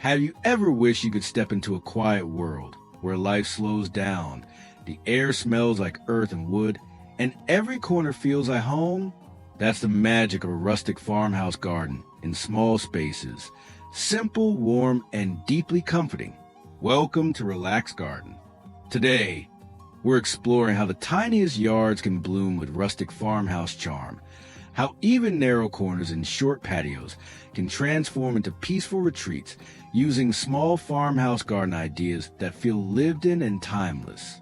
Have you ever wished you could step into a quiet world where life slows down, the air smells like earth and wood, and every corner feels like home? That's the magic of a rustic farmhouse garden in small spaces. Simple, warm, and deeply comforting. Welcome to Relax Garden. Today, we're exploring how the tiniest yards can bloom with rustic farmhouse charm, how even narrow corners and short patios can transform into peaceful retreats using small farmhouse garden ideas that feel lived in and timeless.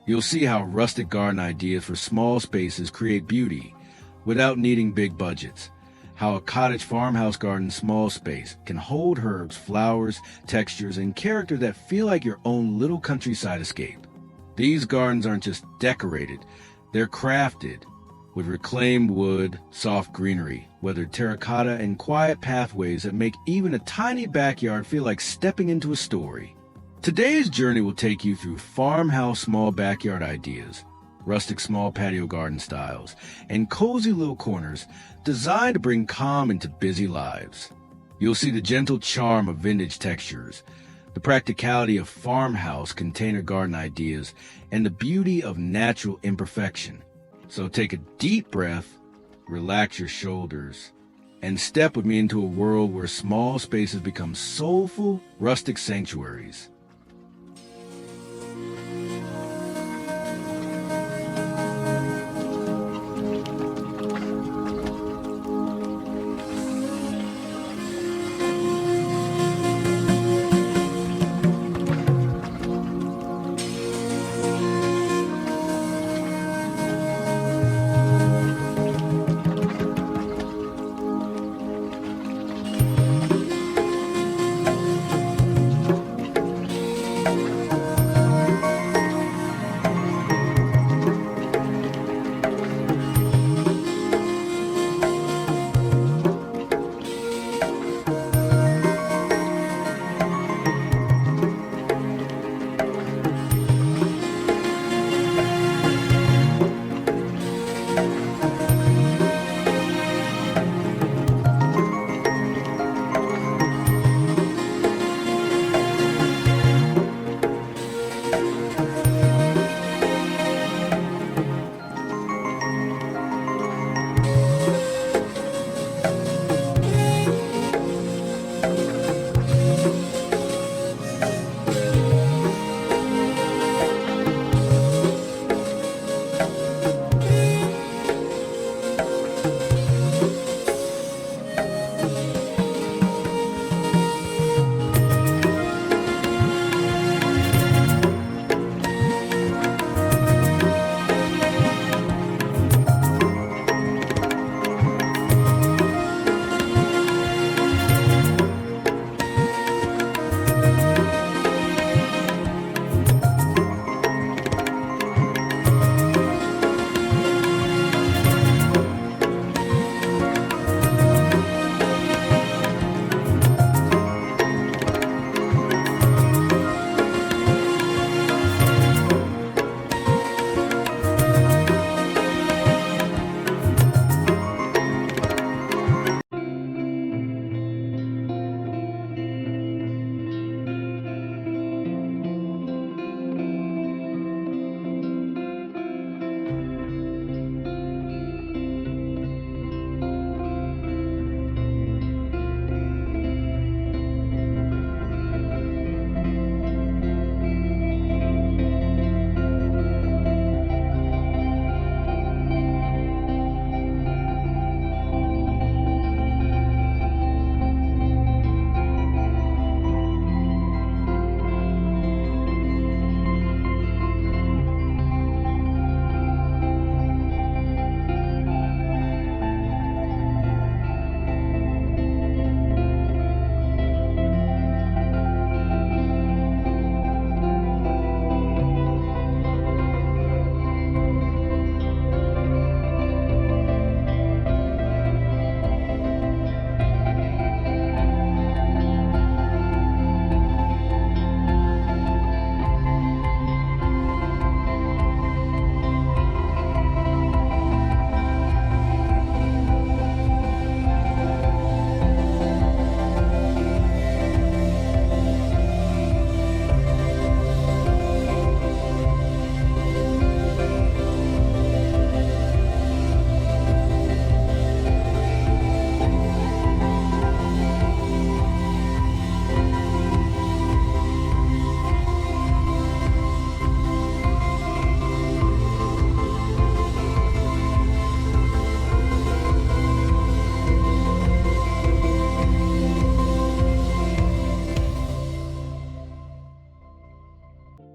You'll see how rustic garden ideas for small spaces create beauty without needing big budgets, how a cottage farmhouse garden small space can hold herbs, flowers, textures, and character that feel like your own little countryside escape. These gardens aren't just decorated, they're crafted with reclaimed wood, soft greenery, weathered terracotta, and quiet pathways that make even a tiny backyard feel like stepping into a story. Today's journey will take you through farmhouse small backyard ideas, rustic small patio garden styles, and cozy little corners designed to bring calm into busy lives. You'll see the gentle charm of vintage textures, the practicality of farmhouse container garden ideas, and the beauty of natural imperfection. So take a deep breath, relax your shoulders, and step with me into a world where small spaces become soulful, rustic sanctuaries.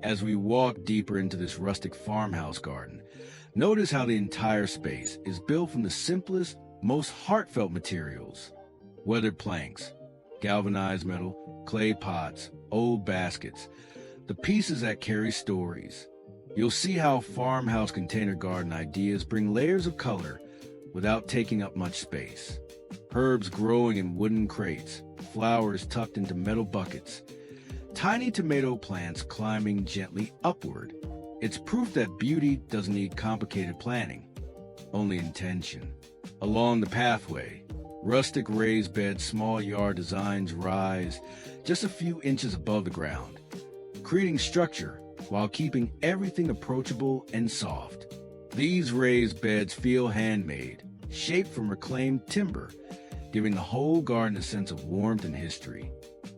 As we walk deeper into this rustic farmhouse garden, notice how the entire space is built from the simplest, most heartfelt materials. Weathered planks, galvanized metal, clay pots, old baskets, the pieces that carry stories. You'll see how farmhouse container garden ideas bring layers of color without taking up much space. Herbs growing in wooden crates, flowers tucked into metal buckets, tiny tomato plants climbing gently upward. It's proof that beauty doesn't need complicated planning, only intention. Along the pathway, rustic raised bed small yard designs rise just a few inches above the ground, creating structure while keeping everything approachable and soft. These raised beds feel handmade, shaped from reclaimed timber, giving the whole garden a sense of warmth and history.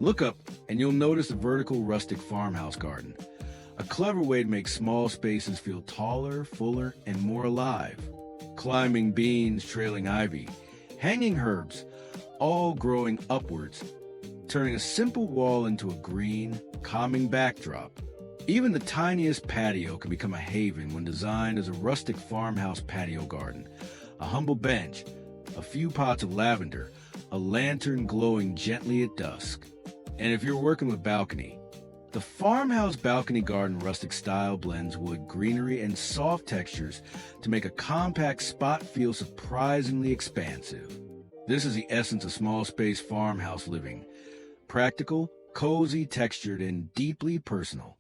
Look up and you'll notice a vertical rustic farmhouse garden, a clever way to make small spaces feel taller, fuller, and more alive. Climbing beans, trailing ivy, hanging herbs, all growing upwards, turning a simple wall into a green, calming backdrop. Even the tiniest patio can become a haven when designed as a rustic farmhouse patio garden. A humble bench, a few pots of lavender, a lantern glowing gently at dusk. And if you're working with balcony, the farmhouse balcony garden rustic style blends wood, greenery, and soft textures to make a compact spot feel surprisingly expansive. This is the essence of small space farmhouse living. Practical, cozy, textured, and deeply personal.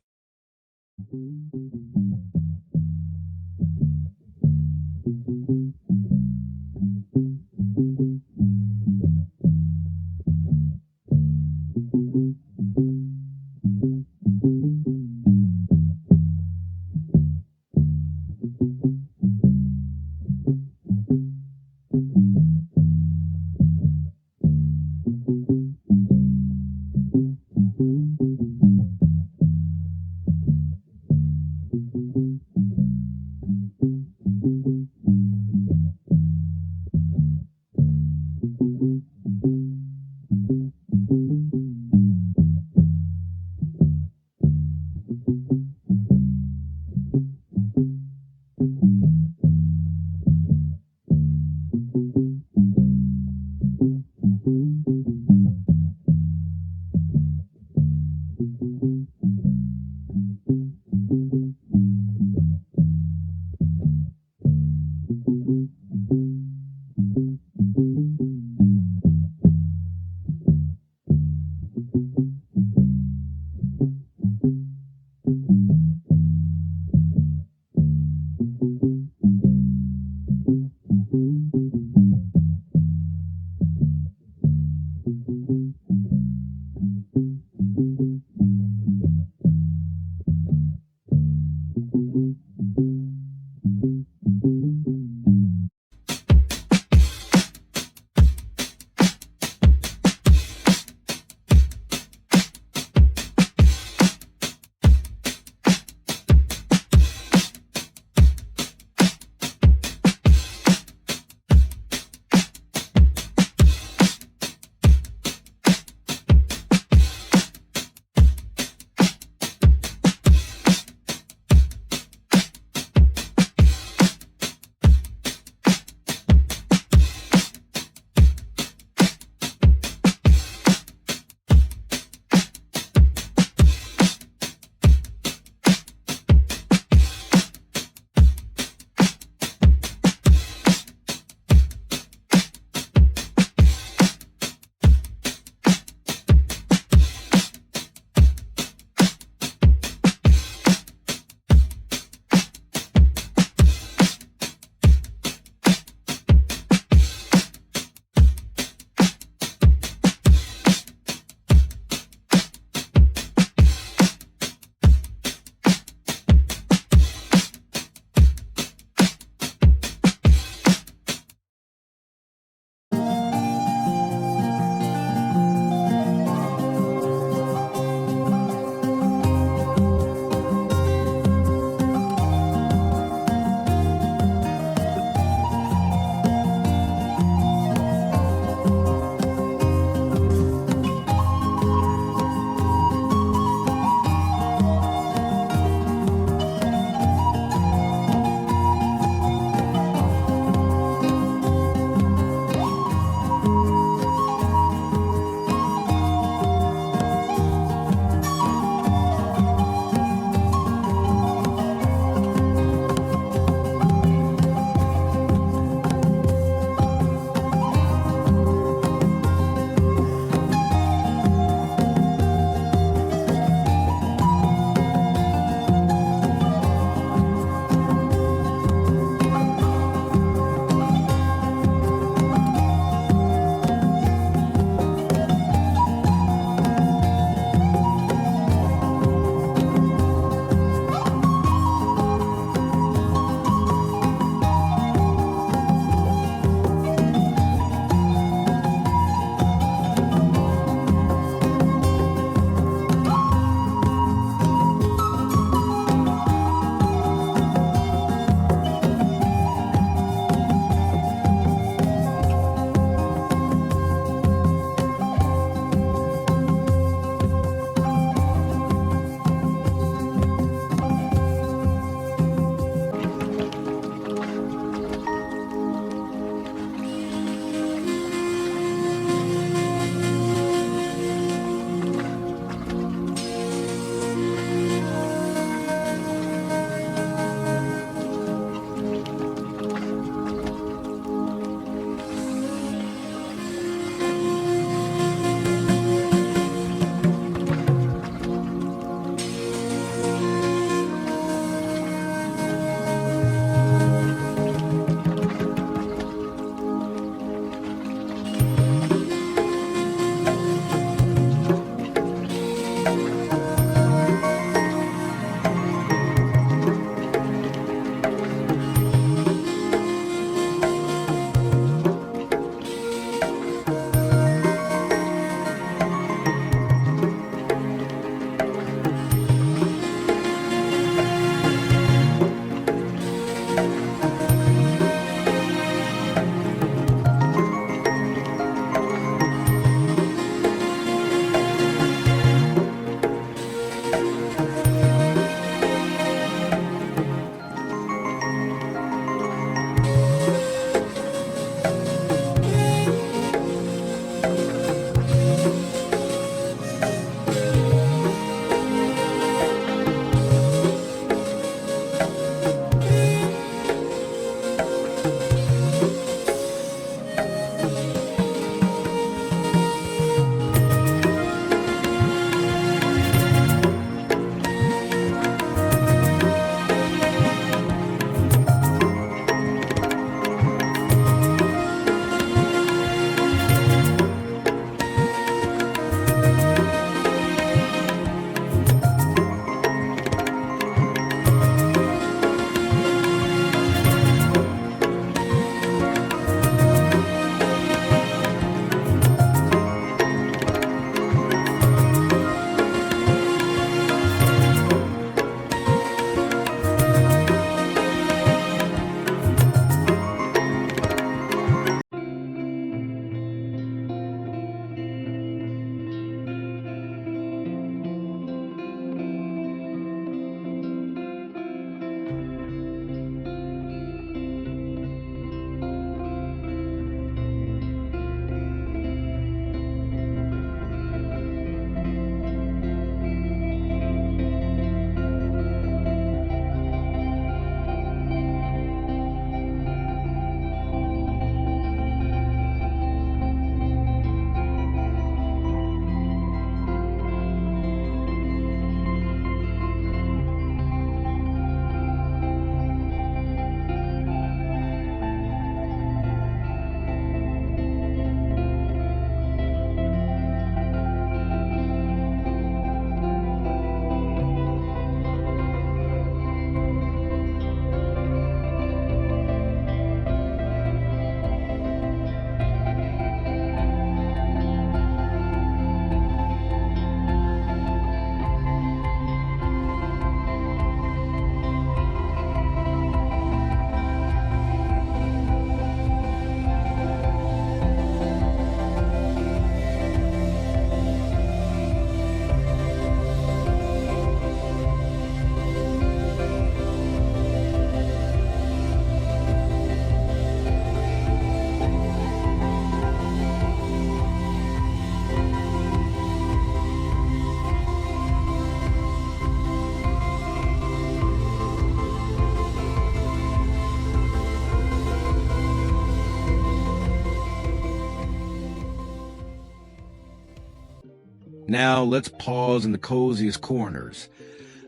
Now let's pause in the coziest corners,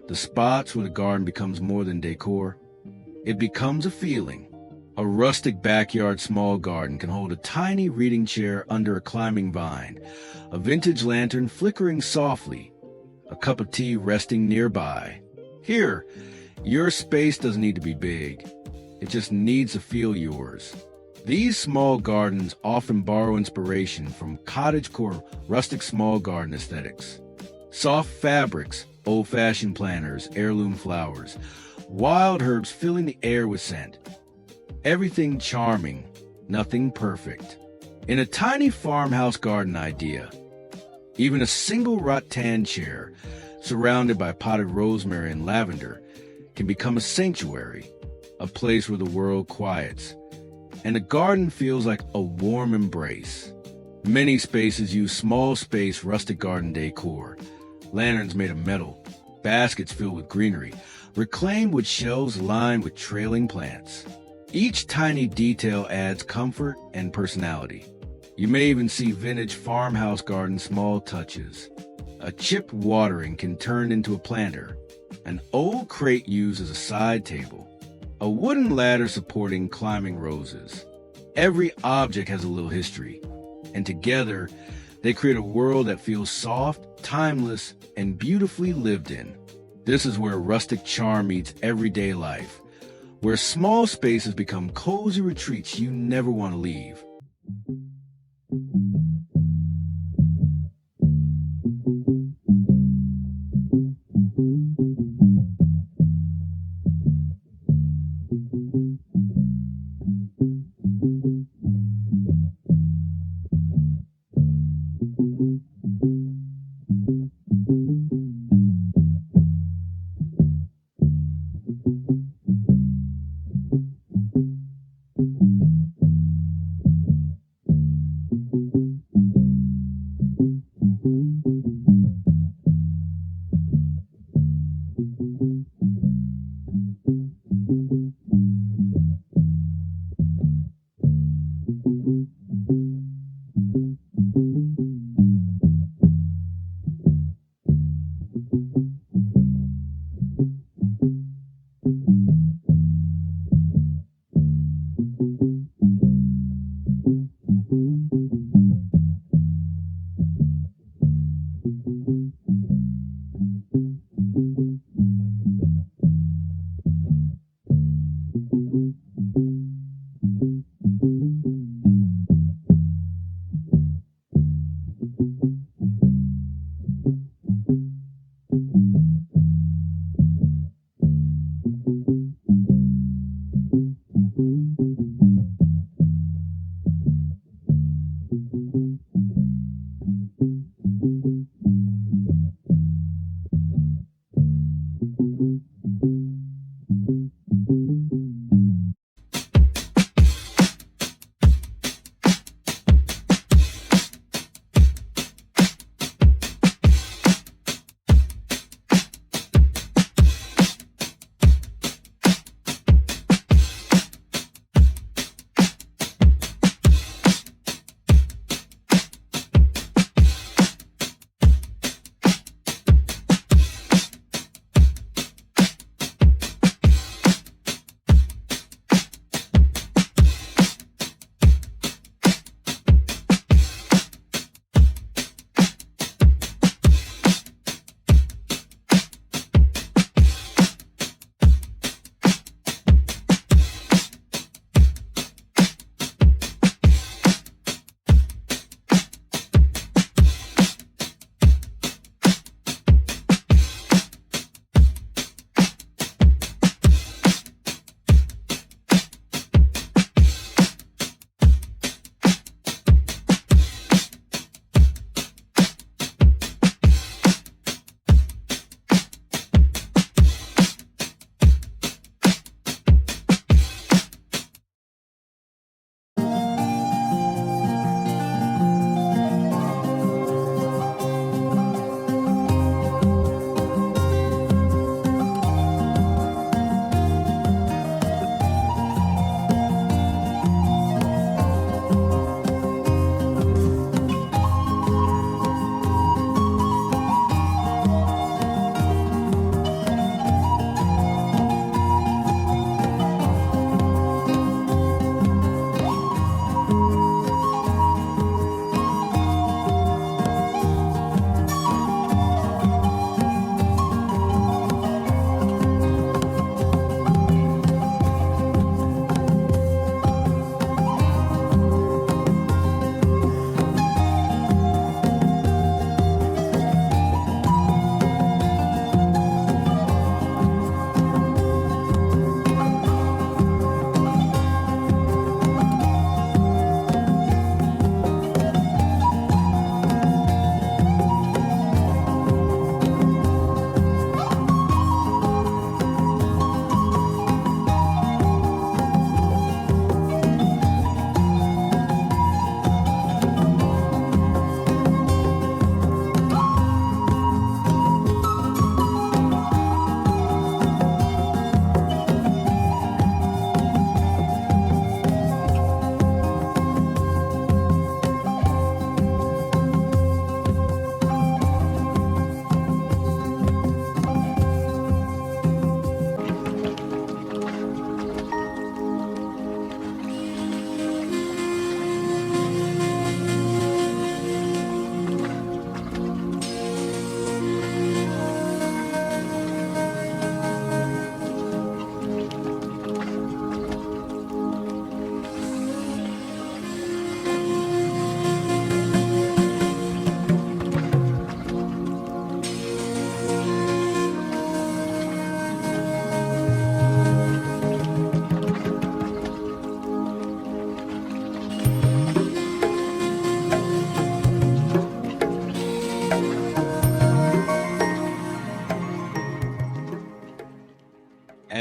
the spots where the garden becomes more than decor. It becomes a feeling. A rustic backyard small garden can hold a tiny reading chair under a climbing vine, a vintage lantern flickering softly, a cup of tea resting nearby. Here, your space doesn't need to be big. It just needs to feel yours. These small gardens often borrow inspiration from cottagecore rustic small garden aesthetics. Soft fabrics, old-fashioned planters, heirloom flowers, wild herbs filling the air with scent. Everything charming, nothing perfect. In a tiny farmhouse garden idea, even a single rattan chair surrounded by potted rosemary and lavender can become a sanctuary, a place where the world quiets, and the garden feels like a warm embrace. Many spaces use small space rustic garden decor, lanterns made of metal, baskets filled with greenery, reclaimed wood shelves lined with trailing plants. Each tiny detail adds comfort and personality. You may even see vintage farmhouse garden small touches. A chip watering can turn into a planter, an old crate used as a side table, a wooden ladder supporting climbing roses. Every object has a little history, and together they create a world that feels soft, timeless, and beautifully lived in. This is where rustic charm meets everyday life, where small spaces become cozy retreats you never want to leave.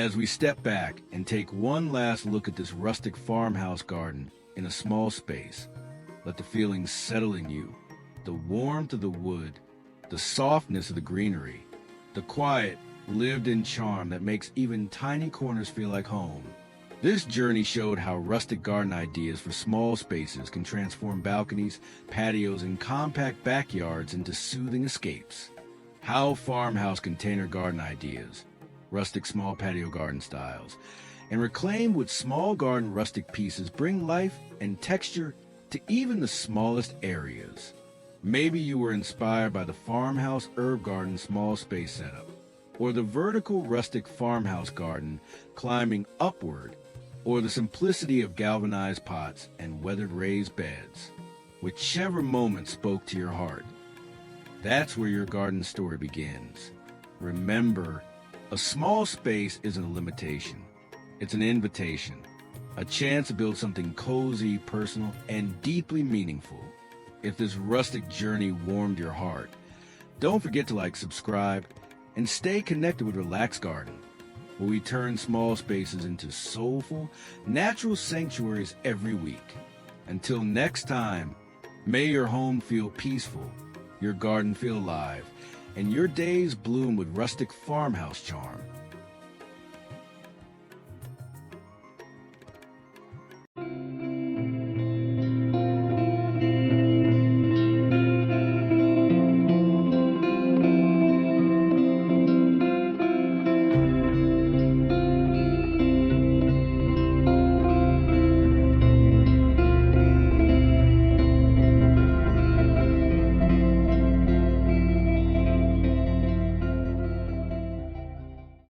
As we step back and take one last look at this rustic farmhouse garden in a small space, let the feelings settle in you. The warmth of the wood, the softness of the greenery, the quiet, lived-in charm that makes even tiny corners feel like home. This journey showed how rustic garden ideas for small spaces can transform balconies, patios, and compact backyards into soothing escapes. How farmhouse container garden ideas, rustic small patio garden styles, and reclaim with small garden rustic pieces bring life and texture to even the smallest areas. Maybe you were inspired by the farmhouse herb garden small space setup, or the vertical rustic farmhouse garden climbing upward, or the simplicity of galvanized pots and weathered raised beds. Whichever moment spoke to your heart, that's where your garden story begins. Remember, a small space isn't a limitation. It's an invitation, a chance to build something cozy, personal, and deeply meaningful. If this rustic journey warmed your heart, don't forget to like, subscribe, and stay connected with Relax Garden, where we turn small spaces into soulful, natural sanctuaries every week. Until next time, may your home feel peaceful, your garden feel alive, and your days bloom with rustic farmhouse charm.